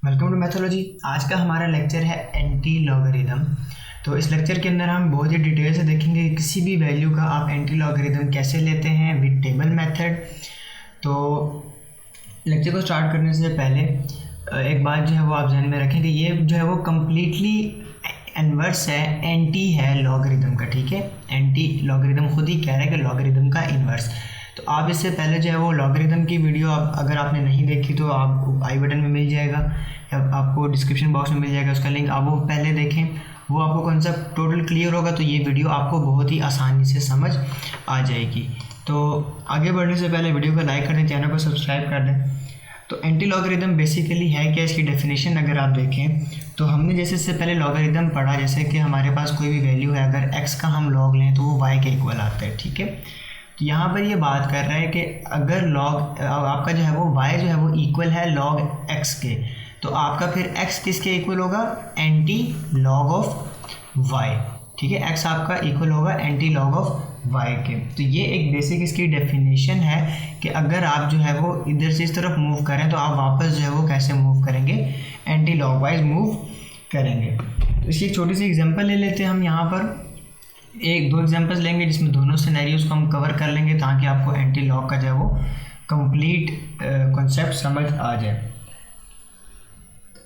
Welcome to mythology. आज का हमारा लेक्चर है एंटी लॉगरिदम। तो इस लेक्चर के अंदर हम बहुत ही डिटेल से देखेंगे किसी भी वैल्यू का आप एंटी लॉगरिदम कैसे लेते हैं विद टेबल मेथड। तो लेक्चर को स्टार्ट करने से पहले एक बात जो है वो आप ध्यान में रखें कि ये जो है वो कम्प्लीटली इन्वर्स है, एंटी है लॉगरिदम का। ठीक है, एंटी लॉगरिदम खुद ही कह रहा है कि लॉगरिदम का इन्वर्स। तो आप इससे पहले जो है वो लॉगरिदम की वीडियो अगर आपने नहीं देखी तो आपको आई बटन में मिल जाएगा या आपको डिस्क्रिप्शन बॉक्स में मिल जाएगा उसका लिंक, आप वो पहले देखें, वो आपको कॉन्सेप्ट टोटल क्लियर होगा तो ये वीडियो आपको बहुत ही आसानी से समझ आ जाएगी। तो आगे बढ़ने से पहले वीडियो को लाइक कर दें, चैनल को सब्सक्राइब कर दें। तो एंटी लॉगरिदम बेसिकली है क्या, इसकी डेफिनेशन अगर आप देखें तो हमने जैसे इससे पहले लॉगरिदम पढ़ा, जैसे कि हमारे पास कोई भी वैल्यू है, अगर x का हम लॉग लें तो वो y के इक्वल आता है। ठीक है, तो यहाँ पर ये बात कर रहा है कि अगर लॉग आपका जो है वो y जो है वो इक्वल है लॉग x के, तो आपका फिर x किसके इक्वल होगा, एंटी लॉग ऑफ y। ठीक है, x आपका इक्वल होगा एंटी लॉग ऑफ y के। तो ये एक बेसिक इसकी डेफिनेशन है कि अगर आप जो है वो इधर से इस तरफ मूव करें तो आप वापस जो है वो कैसे मूव करेंगे, एंटी लॉग वाइज मूव करेंगे। तो इसकी एक छोटी सी एग्जांपल ले लेते हैं हम। यहाँ पर एक दो एग्जांपल्स लेंगे जिसमें दोनों सिनेरियोज को हम कवर कर लेंगे ताकि आपको एंटी लॉग का जो है वो कंप्लीट कॉन्सेप्ट समझ आ जाए।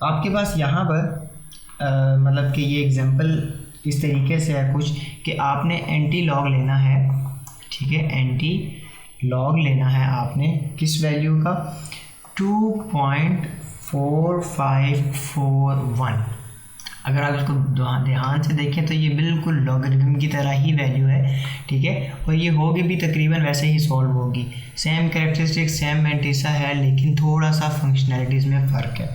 आपके पास यहाँ पर मतलब कि ये एग्जांपल इस तरीके से है कुछ कि आपने एंटी लॉग लेना है। ठीक है, एंटी लॉग लेना है आपने किस वैल्यू का, 2.4541। अगर आप इसको ध्यान से देखें तो ये बिल्कुल लॉगरिदम की तरह ही वैल्यू है। ठीक है, और ये होगी भी तकरीबन वैसे ही सॉल्व होगी, सेम कैरेक्टरिस्टिक्स सेम मैंटिसा है, लेकिन थोड़ा सा फंक्शनैलिटीज़ में फ़र्क है।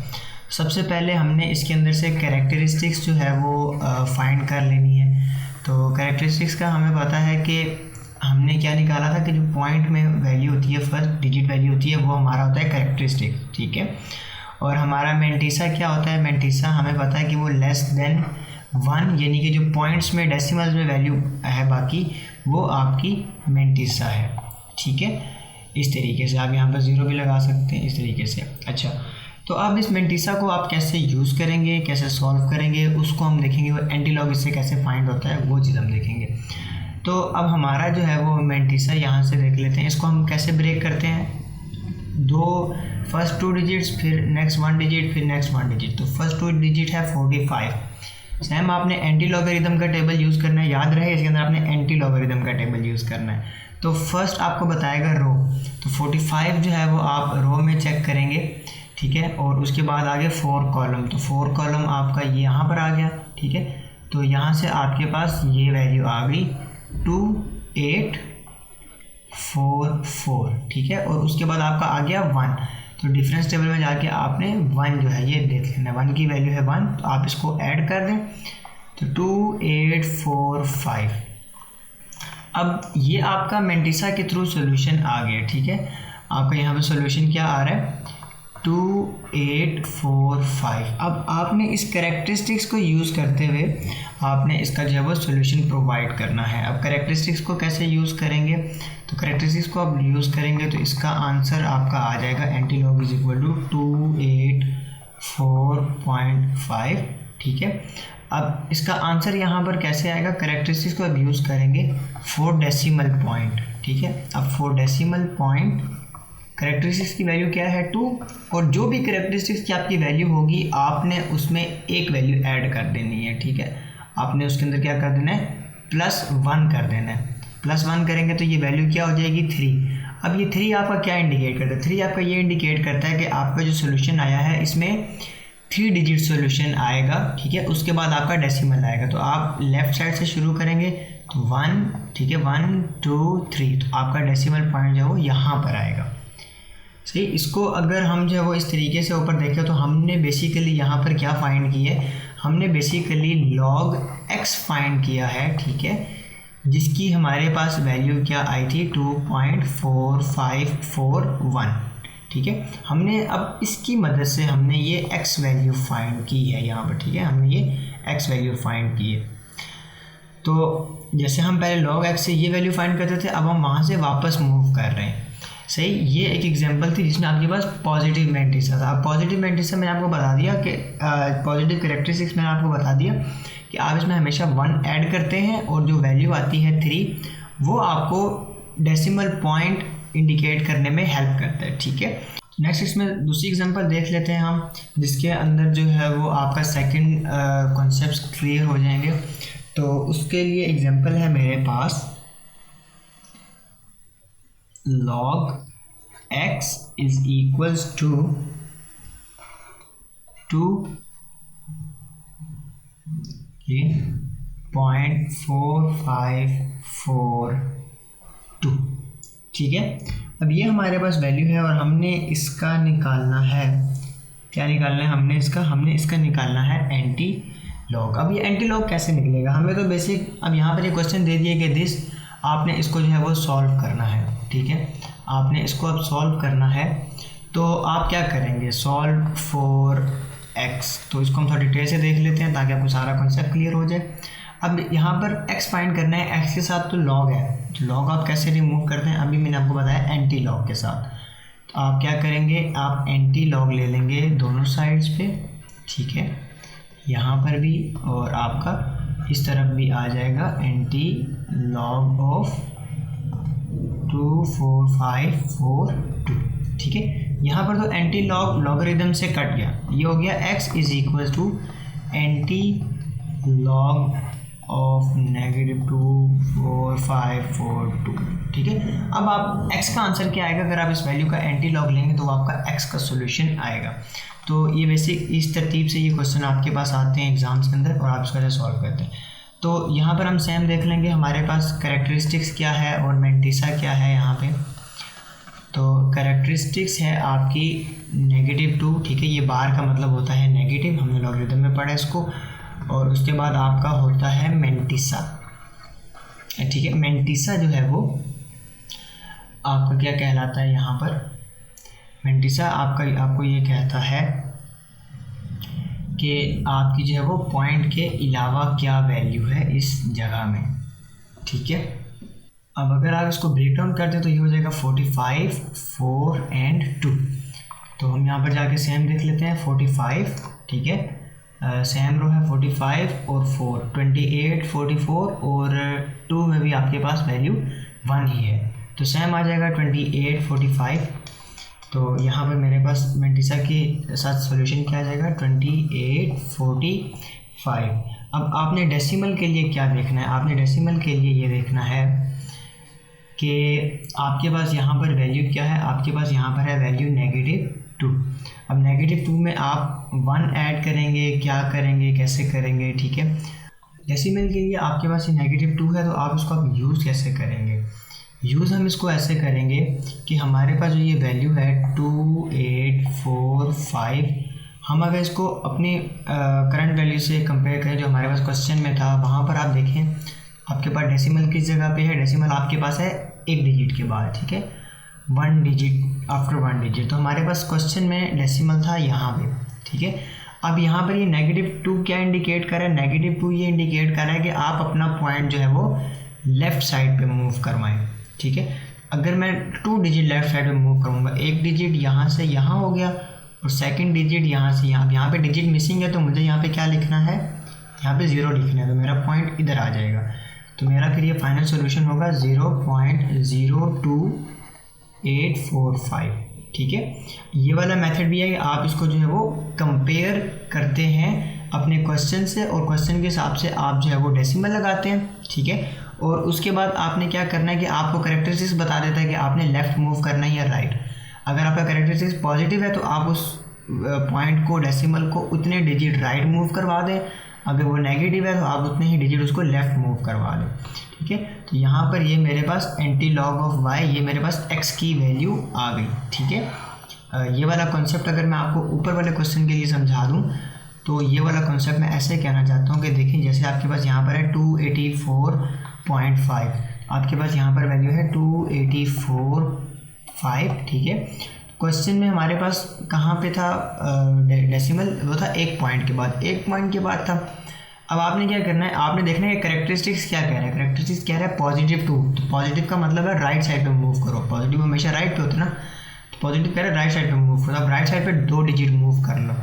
सबसे पहले हमने इसके अंदर से कैरेक्टरिस्टिक्स जो है वो फाइंड कर लेनी है। तो कैरेक्टरिस्टिक्स का हमें पता है कि हमने क्या निकाला था कि जो पॉइंट में वैल्यू होती है, फर्स्ट डिजिट वैल्यू होती है, वो हमारा होता है कैरेक्टरिस्टिक। ठीक है, और हमारा मैंटिसा क्या होता है, मैंटिसा हमें पता है कि वो लेस देन 1, यानी कि जो पॉइंट्स में डेसिमल्स में वैल्यू है बाकी वो आपकी मैंटिसा है। ठीक है, इस तरीके से आप यहाँ पर 0 भी लगा सकते हैं इस तरीके से। अच्छा, तो अब इस मैंटिसा को आप कैसे यूज़ करेंगे, कैसे सॉल्व करेंगे, उसको हम देखेंगे। वो एंटी लॉग इससे कैसे फाइंड होता है वो चीज़ हम देखेंगे। तो अब हमारा जो है वो मैंटिसा यहाँ से देख लेते हैं, इसको हम कैसे ब्रेक करते हैं, फर्स्ट 2 डिजिट्स, फिर नेक्स्ट 1 डिजिट, फिर नेक्स्ट 1 डिजिट। तो फर्स्ट 2 डिजिट है 45। सेम आपने एंटी लॉगरिदम का टेबल यूज़ करना है, याद रहे इसके अंदर आपने एंटी लॉगरिदम का टेबल यूज़ करना है। तो फर्स्ट आपको बताएगा रो, तो 45 जो है वो आप रो में चेक करेंगे। ठीक है, और उसके बाद आगे 4 कॉलम, तो 4 कॉलम आपका ये यहाँ पर आ गया। ठीक है, तो यहाँ से आपके पास ये वैल्यू आ गई 2844। ठीक है, और उसके बाद आपका आ गया 1। तो डिफरेंस टेबल में जाके आपने 1 जो है ये देख लेना, 1 की वैल्यू है 1, तो आप इसको ऐड कर दें तो 2845। अब ये आपका मैंटिसा के थ्रू सॉल्यूशन आ गया। ठीक है, आपका यहाँ पे सॉल्यूशन क्या आ रहा है, 2845। अब आपने इस कैरेक्टरिस्टिक्स को यूज़ करते हुए आपने इसका जो है वो सोल्यूशन प्रोवाइड करना है। अब कैरेक्टरिस्टिक्स को कैसे यूज़ करेंगे, तो कैरेक्टरिस्टिक्स को आप यूज़ करेंगे तो इसका आंसर आपका आ जाएगा antilog is equal to 284.5। ठीक है, अब इसका आंसर यहाँ पर कैसे आएगा, कैरेक्टरिस्टिक्स को अब यूज़ करेंगे 4 डेसिमल पॉइंट। ठीक है, अब 4 डेसिमल पॉइंट कैरेक्टरिस्टिक्स की वैल्यू क्या है 2, और जो भी कैरेक्टरिस्टिक्स की आपकी वैल्यू होगी आपने उसमें एक वैल्यू ऐड कर देनी है। ठीक है, आपने उसके अंदर क्या कर देना है, +1 कर देना है। +1 करेंगे तो ये वैल्यू क्या हो जाएगी 3। अब ये 3 आपका क्या इंडिकेट करता है, 3 आपका ये इंडिकेट करता है कि आपका जो सोल्यूशन आया है इसमें 3 डिजिट सोल्यूशन आएगा। ठीक है, उसके बाद आपका डेसिमल आएगा। तो आप लेफ़्ट साइड से शुरू करेंगे तो 1, ठीक है, 1 2 3, तो आपका डेसिमल पॉइंट जो है वो यहाँ पर आएगा। सही, इसको अगर हम जो है वो इस तरीके से ऊपर देखें तो हमने बेसिकली यहाँ पर क्या फाइंड किया है, हमने बेसिकली log x फाइंड किया है। ठीक है, जिसकी हमारे पास वैल्यू क्या आई थी 2.4541। ठीक है, हमने अब इसकी मदद से हमने ये x वैल्यू फाइंड की है यहाँ पर। ठीक है, हमने ये x वैल्यू फाइंड की है। तो जैसे हम पहले log x से ये वैल्यू फाइंड करते थे, अब हम वहाँ से वापस मूव कर रहे हैं। सही, ये एक एग्जांपल थी जिसमें आपके पास पॉजिटिव मैंटिसा था। अब पॉजिटिव मैंटिसा मैंने आपको बता दिया कि पॉजिटिव कैरेक्टरिस्टिक्स मैंने आपको बता दिया कि आप इसमें हमेशा 1 ऐड करते हैं और जो वैल्यू आती है 3 वो आपको डेसिमल पॉइंट इंडिकेट करने में हेल्प करता है। ठीक है, नेक्स्ट इसमें दूसरी एग्जांपल देख लेते हैं हम, जिसके अंदर जो है वो आपका सेकंड कॉन्सेप्ट क्लियर हो जाएंगे। तो उसके लिए एग्जांपल है मेरे पास log x is equals to 0.4542। ठीक है, अब ये हमारे पास वैल्यू है और हमने इसका निकालना है, क्या निकालना है हमने इसका निकालना है एंटी लॉग। अब ये एंटी लॉग कैसे निकलेगा, हमें तो बेसिक अब यहाँ पर ये क्वेश्चन दे दिया कि दिस, आपने इसको जो है वो सॉल्व करना है। ठीक है, आपने इसको अब सॉल्व करना है, तो आप क्या करेंगे, सॉल्व फॉर x। तो इसको हम थोड़ा डिटेल से देख लेते हैं ताकि आपको सारा कॉन्सेप्ट क्लियर हो जाए। अब यहाँ पर x फाइंड करना है, x के साथ तो लॉग है, तो लॉग आप कैसे रिमूव करते हैं अभी मैंने आपको बताया एंटी लॉग के साथ। तो आप क्या करेंगे, आप एंटी लॉग ले लेंगे दोनों साइड्स पे। ठीक है, यहाँ पर भी और आपका इस तरफ भी आ जाएगा एंटी लॉग ऑफ 24542। ठीक है, यहाँ पर तो एंटी लॉग लॉगरिदम से कट गया, ये हो गया x is equal to anti log of -24542। ठीक है, अब आप x का आंसर क्या आएगा, अगर आप इस वैल्यू का एंटी लॉग लेंगे तो आपका x का सोल्यूशन आएगा। तो ये बेसिक इस तरतीब से ये क्वेश्चन आपके पास आते हैं एग्जाम्स के अंदर और आप इसका सॉल्व करते हैं। तो यहाँ पर हम सेम देख लेंगे हमारे पास कैरेक्टरिस्टिक्स क्या है और मैंटिसा क्या है यहाँ पे। तो कैरेक्टरिस्टिक्स है आपकी -2। ठीक है, ये बार का मतलब होता है नेगेटिव, हमने लॉगरिथम में पढ़ा इसको। और उसके बाद आपका होता है मैंटिसा। ठीक है, मैंटिसा जो है वो आपका क्या कहलाता है, यहाँ पर मैंटिसा आपको ये कहता है कि आपकी जो है वो पॉइंट के अलावा क्या वैल्यू है इस जगह में। ठीक है, अब अगर आप इसको ब्रेक डाउन करते हैं तो ये हो जाएगा 45, 4 एंड 2। तो हम यहाँ पर जाके सेम देख लेते हैं 45। ठीक है, सेम रो है 45 और 4, 28, 44 और 2 में भी आपके पास वैल्यू 1 ही है, तो सेम आ जाएगा 28, 45। तो यहाँ पर मेरे पास मैंटिसा के साथ सॉल्यूशन क्या आ जाएगा 28, 45। अब आपने डेसिमल के लिए क्या देखना है, आपने डेसिमल के लिए ये देखना है कि आपके पास यहाँ पर वैल्यू क्या है, आपके पास यहाँ पर है वैल्यू -2। अब -2 में आप 1 ऐड करेंगे, क्या करेंगे, कैसे करेंगे। ठीक है, डेसिमल के लिए आपके पास ये -2 है, तो आप इसको आप यूज़ कैसे करेंगे, यूज़ हम इसको ऐसे करेंगे कि हमारे पास जो ये वैल्यू है 2845, हम अगर इसको अपनी करंट वैल्यू से कंपेयर करें जो हमारे पास क्वेश्चन में था, वहाँ पर आप देखें आपके पास डेसिमल किस जगह पे है, डेसिमल आपके पास है 1 डिजिट के बाद। ठीक है, 1 डिजिट आफ्टर 1 डिजिट, तो हमारे पास क्वेश्चन में डेसिमल था यहाँ पे। ठीक है, अब यहाँ पर ये -2 क्या इंडिकेट कर रहा है, -2 ये इंडिकेट कर रहा है कि आप अपना पॉइंट जो है वो लेफ़्ट साइड पे मूव करवाएं। ठीक है, अगर मैं 2 डिजिट लेफ्ट साइड में मूव करूँगा, 1 डिजिट यहाँ से यहाँ हो गया और सेकंड डिजिट यहाँ से यहाँ पे डिजिट मिसिंग है, तो मुझे यहाँ पे क्या लिखना है, यहाँ पे 0 लिखना है, तो मेरा पॉइंट इधर आ जाएगा। तो मेरा फिर ये फाइनल सॉल्यूशन होगा 0.02845। ठीक है, ये वाला मेथड भी है कि आप इसको जो है वो कंपेयर करते हैं अपने क्वेश्चन से और क्वेश्चन के हिसाब से आप जो है वो डेसिमल लगाते हैं। ठीक है, और उसके बाद आपने क्या करना है कि आपको कैरेक्टरिस्टिक्स बता देता है कि आपने लेफ़्ट मूव करना है या राइट। अगर आपका कैरेक्टरिस्टिक्स पॉजिटिव है तो आप उस पॉइंट को, डेसिमल को उतने डिजिट राइट मूव करवा दें, अगर वो नेगेटिव है तो आप उतने ही डिजिट उसको लेफ़्ट मूव करवा दें। ठीक है, तो यहाँ पर ये मेरे पास एंटी लॉग ऑफ y, ये मेरे पास x की वैल्यू आ गई। ठीक है, ये वाला कॉन्सेप्ट अगर मैं आपको ऊपर वाले क्वेश्चन के लिए समझा दूँ तो ये वाला कॉन्सेप्ट मैं ऐसे कहना चाहता हूँ कि देखिए जैसे आपके पास यहाँ पर है 284.5, आपके पास यहाँ पर वैल्यू है 284.5। ठीक है, क्वेश्चन में हमारे पास कहाँ पे था डेसिमल, वो था 1 पॉइंट के बाद, 1 पॉइंट के बाद था। अब आपने क्या करना है, आपने देखना है कि करेक्टरिस्टिक्स क्या कह रहा है। करेक्टरिस्टिक्स कह रहा है पॉजिटिव 2, तो पॉजिटिव का मतलब है राइट साइड पे मूव करो, पॉजिटिव हमेशा राइट पे होता है ना, तो पॉजिटिव कह रहा है राइट साइड पे मूव करो। अब राइट साइड पे 2 डिजिट मूव कर लो,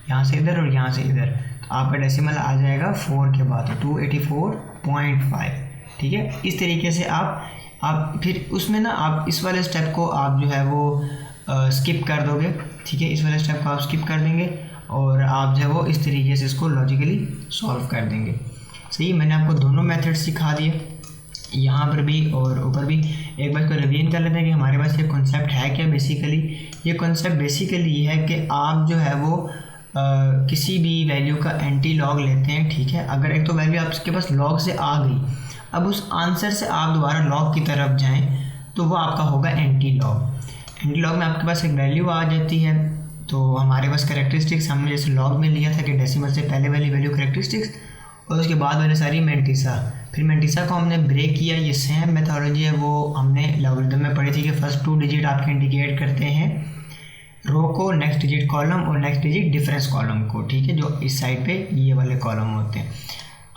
यहाँ से इधर और यहाँ से इधर, तो आपका डेसिमल आ जाएगा 4 के बाद 284.5। ठीक है, इस तरीके से आप फिर उसमें ना आप इस वाले स्टेप को आप जो है वो स्किप कर दोगे। ठीक है, इस वाले स्टेप को आप स्किप कर देंगे और आप जो है वो इस तरीके से इसको लॉजिकली सॉल्व कर देंगे। सही, मैंने आपको दोनों मेथड सिखा दिए, यहाँ पर भी और ऊपर भी। एक बार इसको रिवीजन कर लेते हैं कि हमारे पास ये कॉन्सेप्ट है क्या। बेसिकली ये कॉन्सेप्ट बेसिकली ये है कि आप जो है वो किसी भी वैल्यू का एंटी लॉग लेते हैं। ठीक है, अगर एक तो वैल्यू आपके पास लॉग से आ गई, अब उस आंसर से आप दोबारा लॉग की तरफ जाएं तो वो आपका होगा एंटी लॉग। एंटी लॉग में आपके पास एक वैल्यू आ जाती है, तो हमारे पास करेक्टरिस्टिक्स हमने जैसे लॉग में लिया था कि डेसिमल से पहले वाली वैल्यू करेक्टरिस्टिक्स और उसके बाद वाली सारी मेंटिसा। फिर मेंटिसा को हमने ब्रेक किया। ये सेम मेथोडोलॉजी है वो हमने लॉगरिथम में पढ़ी थी कि फर्स्ट 2 डिजिट आपके इंडिकेट करते हैं रो को, नेक्स्ट डिजिट कॉलम और नेक्स्ट डिजिट डिफरेंस कॉलम को। ठीक है, जो इस साइड पे ये वाले कॉलम होते हैं,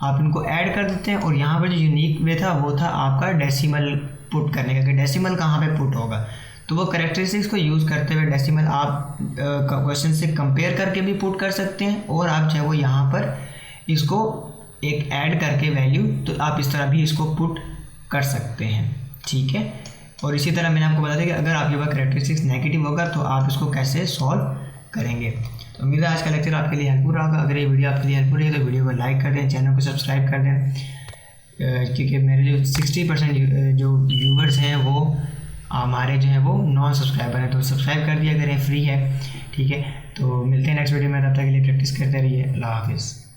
आप इनको ऐड कर देते हैं। और यहाँ पर जो यूनिक वे था वो था आपका डेसिमल पुट करने का, कि डेसिमल कहाँ पे पुट होगा। तो वो करेक्टरिस्टिक्स को यूज़ करते हुए डेसिमल आप क्वेश्चन से कंपेयर करके भी पुट कर सकते हैं, और आप चाहे वो यहाँ पर इसको एक ऐड करके वैल्यू, तो आप इस तरह भी इसको पुट कर सकते हैं। ठीक है, और इसी तरह मैंने आपको बताया कि अगर आपके पास करेक्टरिस्टिक्स नेगेटिव होगा तो आप इसको कैसे सॉल्व करेंगे। तो उम्मीद है आज का लेक्चर आपके लिए हेल्पफुल रहा। अगर ये वीडियो आपके लिए हेल्पफुल है तो वीडियो को लाइक कर दें, चैनल को सब्सक्राइब कर दें, क्योंकि मेरे जो 60% जो व्यूवर्स हैं वो हमारे जो है वो नॉन सब्सक्राइबर हैं, तो सब्सक्राइब कर दिया करें, फ्री है। ठीक है, तो मिलते हैं नेक्स्ट वीडियो में, तब तक के लिए प्रैक्टिस करते रहिए। अल्लाह हाफिज़।